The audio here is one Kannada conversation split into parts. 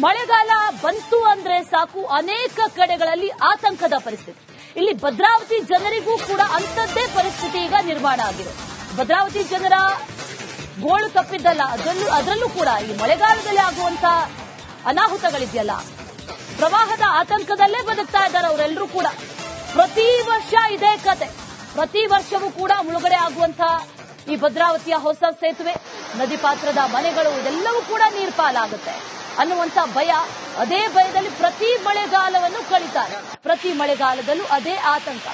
ಮಳೆಗಾಲ ಬಂತು ಅಂದ್ರೆ ಸಾಕು ಅನೇಕ ಕಡೆಗಳಲ್ಲಿ ಆತಂಕದ ಪರಿಸ್ಥಿತಿ. ಇಲ್ಲಿ ಭದ್ರಾವತಿ ಜನರಿಗೂ ಕೂಡ ಅಂಥದ್ದೇ ಪರಿಸ್ಥಿತಿ ಈಗ ನಿರ್ಮಾಣ ಆಗಿದೆ. ಭದ್ರಾವತಿ ಜನರ ಗೋಳು ತಪ್ಪಿದ್ದಲ್ಲ, ಅದರಲ್ಲೂ ಕೂಡ ಈ ಮಳೆಗಾಲದಲ್ಲಿ ಆಗುವಂತ ಅನಾಹುತಗಳಿದೆಯಲ್ಲ, ಪ್ರವಾಹದ ಆತಂಕದಲ್ಲೇ ಬದುಕ್ತಾ ಇದ್ದಾರೆ ಅವರೆಲ್ಲರೂ ಕೂಡ. ಪ್ರತಿ ವರ್ಷ ಇದೇ ಕತೆ. ಪ್ರತಿ ವರ್ಷವೂ ಕೂಡ ಮುಳುಗಡೆ ಆಗುವಂತ ಈ ಭದ್ರಾವತಿಯ ಹೊಸ ಸೇತುವೆ, ನದಿ ಪಾತ್ರದ ಮನೆಗಳು ಇದೆಲ್ಲವೂ ಕೂಡ ನೀರ್ಪಾಲಾಗುತ್ತೆ ಅನ್ನುವಂತ ಭಯ. ಅದೇ ಭಯದಲ್ಲಿ ಪ್ರತಿ ಮಳೆಗಾಲವನ್ನು ಕಳೀತಾರೆ. ಪ್ರತಿ ಮಳೆಗಾಲದಲ್ಲೂ ಅದೇ ಆತಂಕ.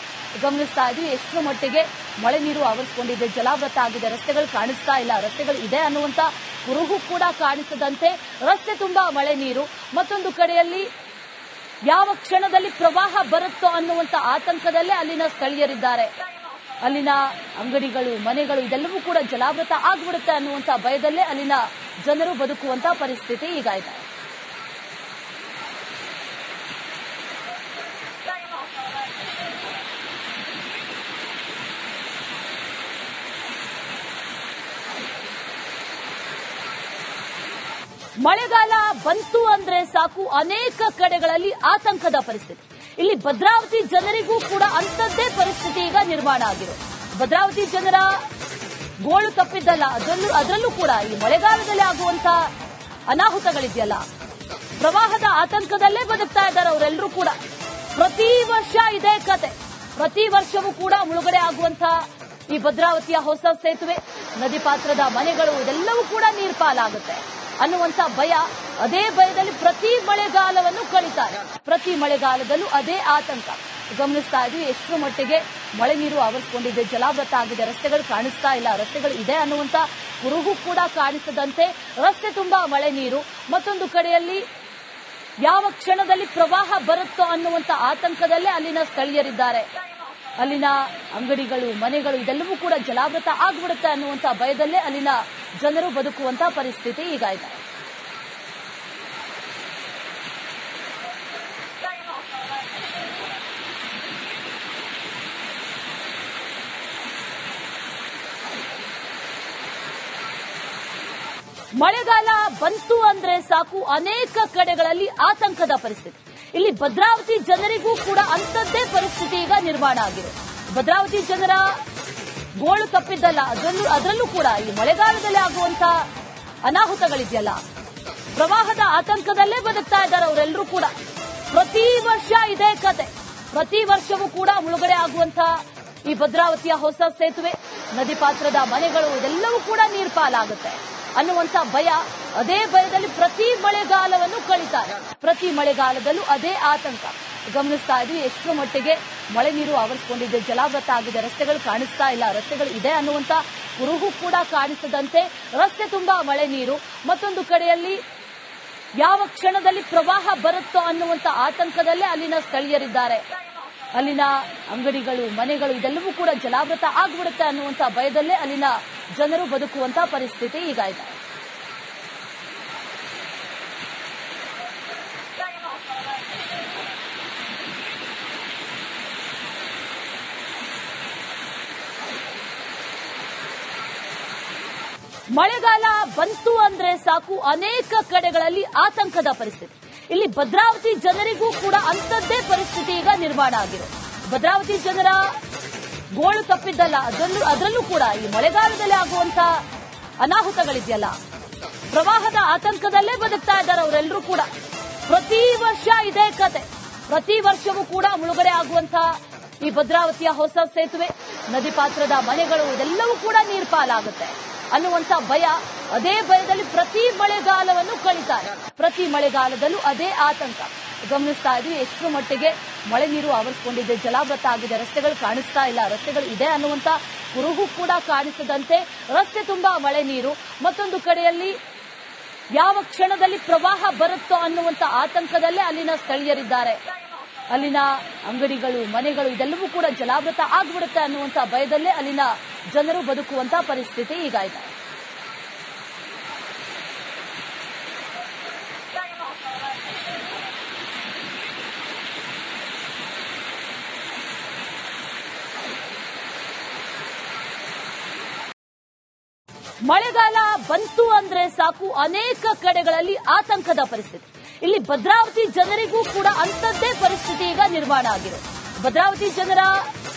ಗಮನಿಸ್ತಾ ಇದ್ವಿ ಎಷ್ಟು ಮಟ್ಟಿಗೆ ಮಳೆ ನೀರು ಆವರಿಸಿಕೊಂಡಿದೆ, ಜಲಾವೃತ ಆಗಿದೆ, ರಸ್ತೆಗಳು ಕಾಣಿಸ್ತಾ ಇಲ್ಲ, ರಸ್ತೆಗಳು ಇದೆ ಅನ್ನುವಂತ ಕುರುಹು ಕೂಡ ಕಾಣಿಸದಂತೆ ರಸ್ತೆ ತುಂಬಾ ಮಳೆ ನೀರು. ಮತ್ತೊಂದು ಕಡೆಯಲ್ಲಿ ಯಾವ ಕ್ಷಣದಲ್ಲಿ ಪ್ರವಾಹ ಬರುತ್ತೋ ಅನ್ನುವಂತ ಆತಂಕದಲ್ಲೇ ಅಲ್ಲಿನ ಸ್ಥಳೀಯರಿದ್ದಾರೆ. ಅಲ್ಲಿನ ಅಂಗಡಿಗಳು, ಮನೆಗಳು ಇದೆಲ್ಲವೂ ಕೂಡ ಜಲಾವೃತ ಆಗ್ಬಿಡುತ್ತೆ ಅನ್ನುವಂತ ಭಯದಲ್ಲೇ ಅಲ್ಲಿನ ಜನರು ಬದುಕುವಂತ ಪರಿಸ್ಥಿತಿ ಈಗ ಇದೆ. ಮಳೆಗಾಲ ಬಂತು ಅಂದ್ರೆ ಸಾಕು ಅನೇಕ ಕಡೆಗಳಲ್ಲಿ ಆತಂಕದ ಪರಿಸ್ಥಿತಿ. ಇಲ್ಲಿ ಭದ್ರಾವತಿ ಜನರಿಗೂ ಕೂಡ ಅಂಥದ್ದೇ ಪರಿಸ್ಥಿತಿ ಈಗ ನಿರ್ಮಾಣ ಆಗಿದೆ. ಭದ್ರಾವತಿ ಜನರ ಗೋಳು ತಪ್ಪಿದ್ದಲ್ಲ, ಅದರಲ್ಲೂ ಕೂಡ ಈ ಮಳೆಗಾಲದಲ್ಲಿ ಆಗುವಂತ ಅನಾಹುತಗಳಿದೆಯಲ್ಲ, ಪ್ರವಾಹದ ಆತಂಕದಲ್ಲೇ ಬದುಕ್ತಾ ಇದ್ದಾರೆ ಅವರೆಲ್ಲರೂ ಕೂಡ. ಪ್ರತಿ ವರ್ಷ ಇದೇ ಕತೆ. ಪ್ರತಿ ವರ್ಷವೂ ಕೂಡ ಮುಳುಗಡೆ ಆಗುವಂತ ಈ ಭದ್ರಾವತಿಯ ಹೊಸ ಸೇತುವೆ, ನದಿ ಪಾತ್ರದ ಮನೆಗಳು ಇದೆಲ್ಲವೂ ಕೂಡ ನೀರ್ಪಾಲಾಗುತ್ತೆ ಅನ್ನುವಂತ ಭಯ. ಅದೇ ಭಯದಲ್ಲಿ ಪ್ರತಿ ಮಳೆಗಾಲವನ್ನು ಕಳೀತಾರೆ. ಪ್ರತಿ ಮಳೆಗಾಲದಲ್ಲೂ ಅದೇ ಆತಂಕ. ಗಮನಿಸ್ತಾ ಇದ್ವಿ ಎಷ್ಟು ಮಟ್ಟಿಗೆ ಮಳೆ ನೀರು ಆವರಿಸಿಕೊಂಡಿದೆ, ಜಲಾವೃತ ಆಗಿದೆ, ರಸ್ತೆಗಳು ಕಾಣಿಸ್ತಾ ಇಲ್ಲ, ರಸ್ತೆಗಳು ಇದೆ ಅನ್ನುವಂತ ಕುರುಹು ಕೂಡ ಕಾಣಿಸದಂತೆ ರಸ್ತೆ ತುಂಬಾ ಮಳೆ ನೀರು. ಮತ್ತೊಂದು ಕಡೆಯಲ್ಲಿ ಯಾವ ಕ್ಷಣದಲ್ಲಿ ಪ್ರವಾಹ ಬರುತ್ತೋ ಅನ್ನುವಂತ ಆತಂಕದಲ್ಲೇ ಅಲ್ಲಿನ ಸ್ಥಳೀಯರಿದ್ದಾರೆ. ಅಲ್ಲಿನ ಅಂಗಡಿಗಳು, ಮನೆಗಳು ಇದೆಲ್ಲವೂ ಕೂಡ ಜಲಾವೃತ ಆಗ್ಬಿಡುತ್ತೆ ಅನ್ನುವಂತ ಭಯದಲ್ಲೇ ಅಲ್ಲಿನ ಜನರು ಬದುಕುವಂತ ಪರಿಸ್ಥಿತಿ ಈಗ ಇದೆ. ಮಳೆಗಾಲ ಬಂತು ಅಂದ್ರೆ ಸಾಕು ಅನೇಕ ಕಡೆಗಳಲ್ಲಿ ಆತಂಕದ ಪರಿಸ್ಥಿತಿ. ಇಲ್ಲಿ ಭದ್ರಾವತಿ ಜನರಿಗೂ ಕೂಡ ಅಂಥದ್ದೇ ಪರಿಸ್ಥಿತಿ ಈಗ ನಿರ್ಮಾಣ ಆಗಿದೆ. ಭದ್ರಾವತಿ ಜನರ ಗೋಳು ತಪ್ಪಿದ್ದಲ್ಲ, ಅದರಲ್ಲೂ ಕೂಡ ಈ ಮಳೆಗಾಲದಲ್ಲಿ ಆಗುವಂತ ಅನಾಹುತಗಳಿದೆಯಲ್ಲ, ಪ್ರವಾಹದ ಆತಂಕದಲ್ಲೇ ಬದುಕ್ತಾ ಇದ್ದಾರೆ ಅವರೆಲ್ಲರೂ ಕೂಡ. ಪ್ರತಿ ವರ್ಷ ಇದೇ ಕತೆ. ಪ್ರತಿ ವರ್ಷವೂ ಕೂಡ ಮುಳುಗಡೆ ಆಗುವಂತ ಈ ಭದ್ರಾವತಿಯ ಹೊಸ ಸೇತುವೆ, ನದಿ ಪಾತ್ರದ ಮನೆಗಳು ಇದೆಲ್ಲವೂ ಕೂಡ ನೀರ್ಪಾಲಾಗುತ್ತೆ ಅನ್ನುವಂತ ಭಯ. ಅದೇ ಭಯದಲ್ಲಿ ಪ್ರತಿ ಮಳೆಗಾಲವನ್ನು ಕಳೀತಾರೆ. ಪ್ರತಿ ಮಳೆಗಾಲದಲ್ಲೂ ಅದೇ ಆತಂಕ. ಗಮನಿಸ್ತಾ ಇದ್ವಿ ಎಷ್ಟು ಮಟ್ಟಿಗೆ ಮಳೆ ನೀರು ಆವರಿಸಿಕೊಂಡಿದೆ, ಜಲಾವೃತ ಆಗಿದೆ, ರಸ್ತೆಗಳು ಕಾಣಿಸ್ತಾ ಇಲ್ಲ, ರಸ್ತೆಗಳು ಇದೆ ಅನ್ನುವಂತ ಕುರುಹು ಕೂಡ ಕಾಣಿಸದಂತೆ ರಸ್ತೆ ತುಂಬಾ ಮಳೆ ನೀರು. ಮತ್ತೊಂದು ಕಡೆಯಲ್ಲಿ ಯಾವ ಕ್ಷಣದಲ್ಲಿ ಪ್ರವಾಹ ಬರುತ್ತೋ ಅನ್ನುವಂತ ಆತಂಕದಲ್ಲೇ ಅಲ್ಲಿನ ಸ್ಥಳೀಯರಿದ್ದಾರೆ. ಅಲ್ಲಿನ ಅಂಗಡಿಗಳು, ಮನೆಗಳು ಇದೆಲ್ಲವೂ ಕೂಡ ಜಲಾವೃತ ಆಗ್ಬಿಡುತ್ತೆ ಅನ್ನುವಂತ ಭಯದಲ್ಲೇ ಅಲ್ಲಿನ ಜನರು ಬದುಕುವಂತ ಪರಿಸ್ಥಿತಿ ಈಗ ಇದೆ. ಮಳೆಗಾಲ ಬಂತು ಅಂದ್ರೆ ಸಾಕು ಅನೇಕ ಕಡೆಗಳಲ್ಲಿ ಆತಂಕದ ಪರಿಸ್ಥಿತಿ. ಇಲ್ಲಿ ಭದ್ರಾವತಿ ಜನರಿಗೂ ಕೂಡ ಅಂಥದ್ದೇ ಪರಿಸ್ಥಿತಿ ಈಗ ನಿರ್ಮಾಣ ಆಗಿದೆ. ಭದ್ರಾವತಿ ಜನರ ಗೋಳು ತಪ್ಪಿದ್ದಲ್ಲ, ಅದರಲ್ಲೂ ಕೂಡ ಈ ಮಳೆಗಾಲದಲ್ಲಿ ಆಗುವಂತ ಅನಾಹುತಗಳಿದೆಯಲ್ಲ, ಪ್ರವಾಹದ ಆತಂಕದಲ್ಲೇ ಬದುಕ್ತಾ ಇದ್ದಾರೆ ಅವರೆಲ್ಲರೂ ಕೂಡ. ಪ್ರತಿ ವರ್ಷ ಇದೇ ಕತೆ. ಪ್ರತಿ ವರ್ಷವೂ ಕೂಡ ಮುಳುಗಡೆ ಆಗುವಂತ ಈ ಭದ್ರಾವತಿಯ ಹೊಸ ಸೇತುವೆ, ನದಿ ಪಾತ್ರದ ಮನೆಗಳು ಇದೆಲ್ಲವೂ ಕೂಡ ನೀರ್ಪಾಲಾಗುತ್ತೆ ಅನ್ನುವಂತ ಭಯ. ಅದೇ ಭಯದಲ್ಲಿ ಪ್ರತಿ ಮಳೆಗಾಲವನ್ನು ಕಳೀತಾರೆ. ಪ್ರತಿ ಮಳೆಗಾಲದಲ್ಲೂ ಅದೇ ಆತಂಕ. ಗಮನಿಸ್ತಾ ಇದ್ವಿ ಎಷ್ಟು ಮಟ್ಟಿಗೆ ಮಳೆ ನೀರು ಆವರಿಸಿಕೊಂಡಿದೆ, ಜಲಾವೃತ ಆಗಿದೆ, ರಸ್ತೆಗಳು ಕಾಣಿಸ್ತಾ ಇಲ್ಲ, ರಸ್ತೆಗಳು ಇದೆ ಅನ್ನುವಂತ ಕುರುಹು ಕೂಡ ಕಾಣಿಸದಂತೆ ರಸ್ತೆ ತುಂಬಾ ಮಳೆ ನೀರು. ಮತ್ತೊಂದು ಕಡೆಯಲ್ಲಿ ಯಾವ ಕ್ಷಣದಲ್ಲಿ ಪ್ರವಾಹ ಬರುತ್ತೋ ಅನ್ನುವಂತ ಆತಂಕದಲ್ಲೇ ಅಲ್ಲಿನ ಸ್ಥಳೀಯರಿದ್ದಾರೆ. ಅಲ್ಲಿನ ಅಂಗಡಿಗಳು, ಮನೆಗಳು ಇದೆಲ್ಲವೂ ಕೂಡ ಜಲಾವೃತ ಆಗ್ಬಿಡುತ್ತೆ ಅನ್ನುವಂತ ಭಯದಲ್ಲೇ ಅಲ್ಲಿನ ಜನರು ಬದುಕುವಂತ ಪರಿಸ್ಥಿತಿ ಈಗ ಇದೆ. ಮಳೆಗಾಲ ಬಂತು ಅಂದ್ರೆ ಸಾಕು ಅನೇಕ ಕಡೆಗಳಲ್ಲಿ ಆತಂಕದ ಪರಿಸ್ಥಿತಿ. ಇಲ್ಲಿ ಭದ್ರಾವತಿ ಜನರಿಗೂ ಕೂಡ ಅಂಥದ್ದೇ ಪರಿಸ್ಥಿತಿ ಈಗ ನಿರ್ಮಾಣ ಆಗಿದೆ. ಭದ್ರಾವತಿ ಜನರ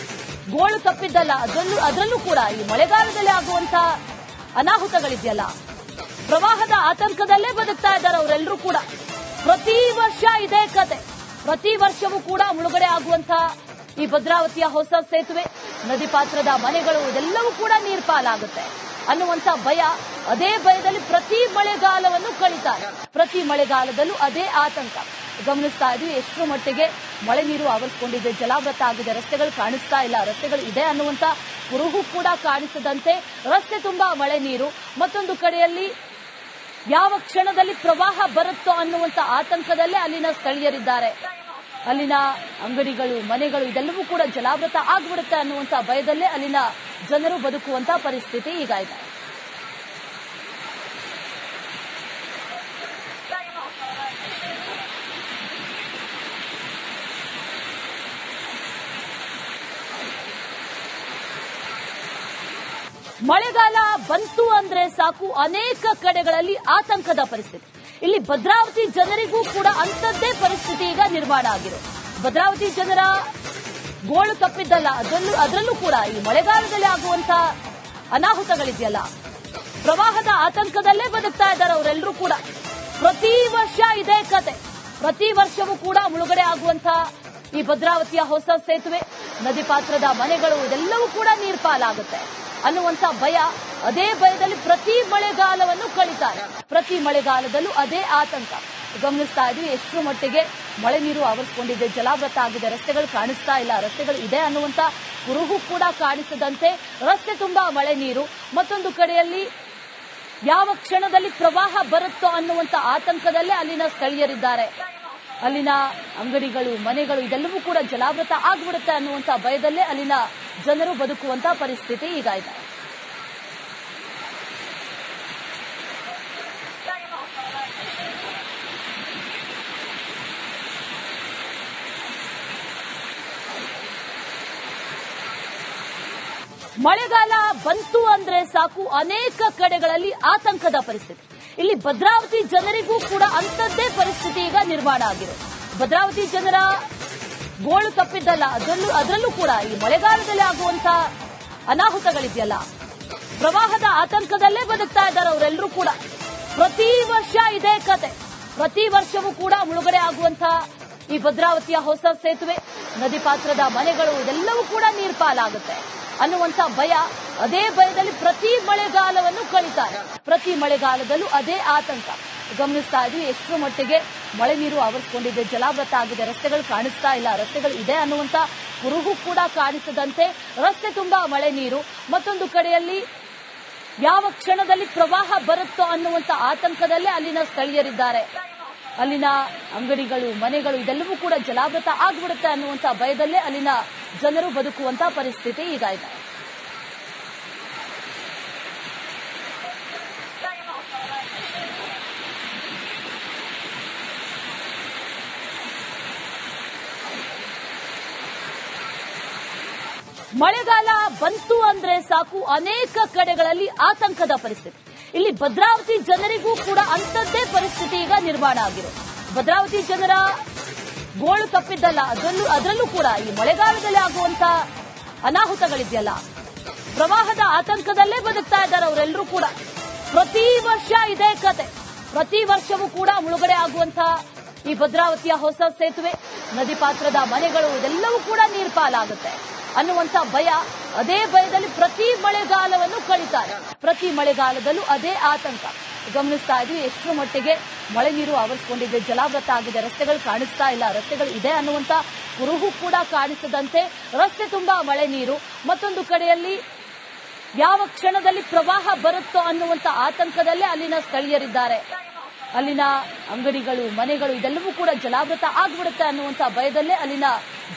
ಗೋಳು ತಪ್ಪಿದ್ದಲ್ಲ, ಅದರಲ್ಲೂ ಕೂಡ ಈ ಮಳೆಗಾಲದಲ್ಲಿ ಆಗುವಂತಹ ಅನಾಹುತಗಳಿದೆಯಲ್ಲ, ಪ್ರವಾಹದ ಆತಂಕದಲ್ಲೇ ಬದುಕ್ತಾ ಇದ್ದಾರೆ ಅವರೆಲ್ಲರೂ ಕೂಡ. ಪ್ರತಿ ವರ್ಷ ಇದೇ ಕತೆ. ಪ್ರತಿ ವರ್ಷವೂ ಕೂಡ ಮುಳುಗಡೆ ಆಗುವಂತಹ ಈ ಭದ್ರಾವತಿಯ ಹೊಸ ಸೇತುವೆ, ನದಿ ಪಾತ್ರದ ಮನೆಗಳು ಇದೆಲ್ಲವೂ ಕೂಡ ನೀರ್ಪಾಲಾಗುತ್ತೆ ಅನ್ನುವಂತ ಭಯ. ಅದೇ ಭಯದಲ್ಲಿ ಪ್ರತಿ ಮಳೆಗಾಲವನ್ನು ಕಳೀತಾರೆ. ಪ್ರತಿ ಮಳೆಗಾಲದಲ್ಲೂ ಅದೇ ಆತಂಕ. ಗಮನಿಸ್ತಾ ಇದ್ವಿ ಎಷ್ಟರ ಮಟ್ಟಿಗೆ ಮಳೆ ನೀರು ಆವರಿಸಿಕೊಂಡಿದೆ, ಜಲಾವೃತ ಆಗಿದೆ, ರಸ್ತೆಗಳು ಕಾಣಿಸ್ತಾ ಇಲ್ಲ, ರಸ್ತೆಗಳು ಇದೆ ಅನ್ನುವಂತ ಕುರುಹು ಕೂಡ ಕಾಣಿಸದಂತೆ ರಸ್ತೆ ತುಂಬಾ ಮಳೆ ನೀರು. ಮತ್ತೊಂದು ಕಡೆಯಲ್ಲಿ ಯಾವ ಕ್ಷಣದಲ್ಲಿ ಪ್ರವಾಹ ಬರುತ್ತೋ ಅನ್ನುವಂತ ಆತಂಕದಲ್ಲೇ ಅಲ್ಲಿನ ಸ್ಥಳೀಯರಿದ್ದಾರೆ. ಅಲ್ಲಿನ ಅಂಗಡಿಗಳು, ಮನೆಗಳು ಇದೆಲ್ಲವೂ ಕೂಡ ಜಲಾವೃತ ಆಗ್ಬಿಡುತ್ತೆ ಅನ್ನುವಂತ ಭಯದಲ್ಲೇ ಅಲ್ಲಿನ ಜನರು ಬದುಕುವಂತ ಪರಿಸ್ಥಿತಿ ಈಗ ಇದೆ. ಮಳೆಗಾಲ ಬಂತು ಅಂದ್ರೆ ಸಾಕು ಅನೇಕ ಕಡೆಗಳಲ್ಲಿ ಆತಂಕದ ಪರಿಸ್ಥಿತಿ. ಇಲ್ಲಿ ಭದ್ರಾವತಿ ಜನರಿಗೂ ಕೂಡ ಅಂಥದ್ದೇ ಪರಿಸ್ಥಿತಿ ಈಗ ನಿರ್ಮಾಣ ಆಗಿದೆ. ಭದ್ರಾವತಿ ಜನರ ಗೋಳು ತಪ್ಪಿದ್ದಲ್ಲ, ಅದರಲ್ಲೂ ಕೂಡ ಈ ಮಳೆಗಾಲದಲ್ಲಿ ಆಗುವಂತಹ ಅನಾಹುತಗಳಿದೆಯಲ್ಲ, ಪ್ರವಾಹದ ಆತಂಕದಲ್ಲೇ ಬದುಕ್ತಾ ಇದ್ದಾರೆ ಅವರೆಲ್ಲರೂ ಕೂಡ. ಪ್ರತಿ ವರ್ಷ ಇದೇ ಕತೆ. ಪ್ರತಿ ವರ್ಷವೂ ಕೂಡ ಮುಳುಗಡೆ ಆಗುವಂತಹ ಈ ಭದ್ರಾವತಿಯ ಹೊಸ ಸೇತುವೆ, ನದಿ ಪಾತ್ರದ ಮನೆಗಳು ಇದೆಲ್ಲವೂ ಕೂಡ ನೀರ್ಪಾಲಾಗುತ್ತೆ ಅನ್ನುವಂತ ಭಯ. ಅದೇ ಭಯದಲ್ಲಿ ಪ್ರತಿ ಮಳೆಗಾಲವನ್ನು ಕಳೀತಾರೆ. ಪ್ರತಿ ಮಳೆಗಾಲದಲ್ಲೂ ಅದೇ ಆತಂಕ. ಗಮನಿಸ್ತಾ ಇದ್ವಿ ಎಷ್ಟರ ಮಟ್ಟಿಗೆ ಮಳೆ ನೀರು ಆವರಿಸಿಕೊಂಡಿದೆ, ಜಲಾವೃತ ಆಗಿದೆ, ರಸ್ತೆಗಳು ಕಾಣಿಸ್ತಾ ಇಲ್ಲ, ರಸ್ತೆಗಳು ಇದೆ ಅನ್ನುವಂತ ಕುರುಹು ಕೂಡ ಕಾಣಿಸದಂತೆ ರಸ್ತೆ ತುಂಬಾ ಮಳೆ ನೀರು. ಮತ್ತೊಂದು ಕಡೆಯಲ್ಲಿ ಯಾವ ಕ್ಷಣದಲ್ಲಿ ಪ್ರವಾಹ ಬರುತ್ತೋ ಅನ್ನುವಂತ ಆತಂಕದಲ್ಲೇ ಅಲ್ಲಿನ ಸ್ಥಳೀಯರಿದ್ದಾರೆ. ಅಲ್ಲಿನ ಅಂಗಡಿಗಳು, ಮನೆಗಳು ಇದೆಲ್ಲವೂ ಕೂಡ ಜಲಾವೃತ ಆಗ್ಬಿಡುತ್ತೆ ಅನ್ನುವಂತ ಭಯದಲ್ಲೇ ಅಲ್ಲಿನ ಜನರು ಬದುಕುವಂತ ಪರಿಸ್ಥಿತಿ ಈಗ ಇದೆ. ಮಳೆಗಾಲ ಬಂತು ಅಂದ್ರೆ ಸಾಕು ಅನೇಕ ಕಡೆಗಳಲ್ಲಿ ಆತಂಕದ ಪರಿಸ್ಥಿತಿ. ಇಲ್ಲಿ ಭದ್ರಾವತಿ ಜನರಿಗೂ ಕೂಡ ಅಂಥದ್ದೇ ಪರಿಸ್ಥಿತಿ ಈಗ ನಿರ್ಮಾಣ ಆಗಿದೆ. ಭದ್ರಾವತಿ ಜನರ ಗೋಳು ತಪ್ಪಿದ್ದಲ್ಲ, ಅದರಲ್ಲೂ ಕೂಡ ಈ ಮಳೆಗಾಲದಲ್ಲಿ ಆಗುವಂತಹ ಅನಾಹುತಗಳಿದೆಯಲ್ಲ, ಪ್ರವಾಹದ ಆತಂಕದಲ್ಲೇ ಬದುಕ್ತಾ ಇದ್ದಾರೆ ಅವರೆಲ್ಲರೂ ಕೂಡ. ಪ್ರತಿ ವರ್ಷ ಇದೇ ಕತೆ. ಪ್ರತಿ ವರ್ಷವೂ ಕೂಡ ಮುಳುಗಡೆ ಆಗುವಂತಹ ಈ ಭದ್ರಾವತಿಯ ಹೊಸ ಸೇತುವೆ, ನದಿ ಪಾತ್ರದ ಮನೆಗಳು ಇದೆಲ್ಲವೂ ಕೂಡ ನೀರ್ಪಾಲಾಗುತ್ತೆ ಅನ್ನುವಂತ ಭಯ. ಅದೇ ಭಯದಲ್ಲಿ ಪ್ರತಿ ಮಳೆಗಾಲವನ್ನು ಕಳೀತಾರೆ. ಪ್ರತಿ ಮಳೆಗಾಲದಲ್ಲೂ ಅದೇ ಆತಂಕ. ಗಮನಿಸ್ತಾ ಇದ್ವಿ ಎಷ್ಟರ ಮಟ್ಟಿಗೆ ಮಳೆ ನೀರು ಆವರಿಸಿಕೊಂಡಿದೆ, ಜಲಾವೃತ ಆಗಿದೆ, ರಸ್ತೆಗಳು ಕಾಣಿಸ್ತಾ ಇಲ್ಲ, ರಸ್ತೆಗಳು ಇದೆ ಅನ್ನುವಂತ ಕುರುಹು ಕೂಡ ಕಾಣಿಸದಂತೆ ರಸ್ತೆ ತುಂಬಾ ಮಳೆ ನೀರು. ಮತ್ತೊಂದು ಕಡೆಯಲ್ಲಿ ಯಾವ ಕ್ಷಣದಲ್ಲಿ ಪ್ರವಾಹ ಬರುತ್ತೋ ಅನ್ನುವಂತ ಆತಂಕದಲ್ಲೇ ಅಲ್ಲಿನ ಸ್ಥಳೀಯರಿದ್ದಾರೆ. ಅಲ್ಲಿನ ಅಂಗಡಿಗಳು, ಮನೆಗಳು ಇದೆಲ್ಲವೂ ಕೂಡ ಜಲಾವೃತ ಆಗ್ಬಿಡುತ್ತೆ ಅನ್ನುವಂತ ಭಯದಲ್ಲೇ ಅಲ್ಲಿನ ಜನರು ಬದುಕುವಂತ ಪರಿಸ್ಥಿತಿ ಈಗ ಇದೆ. ಮಳೆಗಾಲ ಬಂತು ಅಂದ್ರೆ ಸಾಕು ಅನೇಕ ಕಡೆಗಳಲ್ಲಿ ಆತಂಕದ ಪರಿಸ್ಥಿತಿ. ಇಲ್ಲಿ ಭದ್ರಾವತಿ ಜನರಿಗೂ ಕೂಡ ಅಂಥದ್ದೇ ಪರಿಸ್ಥಿತಿ ಈಗ ನಿರ್ಮಾಣ ಆಗಿದೆ. ಭದ್ರಾವತಿ ಜನರ ಗೋಳು ತಪ್ಪಿದ್ದಲ್ಲ, ಅದರಲ್ಲೂ ಕೂಡ ಈ ಮಳೆಗಾಲದಲ್ಲಿ ಆಗುವಂತಹ ಅನಾಹುತಗಳಿದೆಯಲ್ಲ, ಪ್ರವಾಹದ ಆತಂಕದಲ್ಲೇ ಬದುಕ್ತಾ ಇದ್ದಾರೆ ಅವರೆಲ್ಲರೂ ಕೂಡ. ಪ್ರತಿ ವರ್ಷ ಇದೇ ಕತೆ. ಪ್ರತಿ ವರ್ಷವೂ ಕೂಡ ಮುಳುಗಡೆ ಆಗುವಂತಹ ಈ ಭದ್ರಾವತಿಯ ಹೊಸ ಸೇತುವೆ, ನದಿ ಪಾತ್ರದ ಮನೆಗಳು ಇದೆಲ್ಲವೂ ಕೂಡ ನೀರ್ಪಾಲಾಗುತ್ತೆ ಅನ್ನುವಂತ ಭಯ. ಅದೇ ಭಯದಲ್ಲಿ ಪ್ರತಿ ಮಳೆಗಾಲವನ್ನು ಕಳೀತಾರೆ. ಪ್ರತಿ ಮಳೆಗಾಲದಲ್ಲೂ ಅದೇ ಆತಂಕ. ಗಮನಿಸ್ತಾ ಇದ್ವಿ ಎಷ್ಟರ ಮಟ್ಟಿಗೆ ಮಳೆ ನೀರು ಆವರಿಸಿಕೊಂಡಿದೆ, ಜಲಾವೃತ ಆಗಿದೆ, ರಸ್ತೆಗಳು ಕಾಣಿಸ್ತಾ ಇಲ್ಲ, ರಸ್ತೆಗಳು ಇದೆ ಅನ್ನುವಂತ ಕುರುಹು ಕೂಡ ಕಾಣಿಸದಂತೆ ರಸ್ತೆ ತುಂಬಾ ಮಳೆ ನೀರು. ಮತ್ತೊಂದು ಕಡೆಯಲ್ಲಿ ಯಾವ ಕ್ಷಣದಲ್ಲಿ ಪ್ರವಾಹ ಬರುತ್ತೋ ಅನ್ನುವಂತ ಆತಂಕದಲ್ಲೇ ಅಲ್ಲಿನ ಸ್ಥಳೀಯರಿದ್ದಾರೆ. ಅಲ್ಲಿನ ಅಂಗಡಿಗಳು, ಮನೆಗಳು ಇದೆಲ್ಲವೂ ಕೂಡ ಜಲಾವೃತ ಆಗ್ಬಿಡುತ್ತೆ ಅನ್ನುವಂತ ಭಯದಲ್ಲೇ ಅಲ್ಲಿನ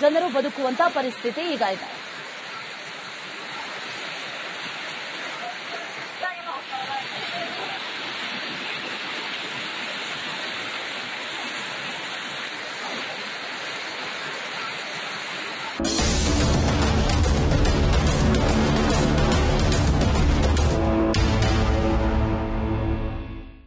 ಜನರು ಬದುಕುವಂತ ಪರಿಸ್ಥಿತಿ ಈಗ ಇದೆ.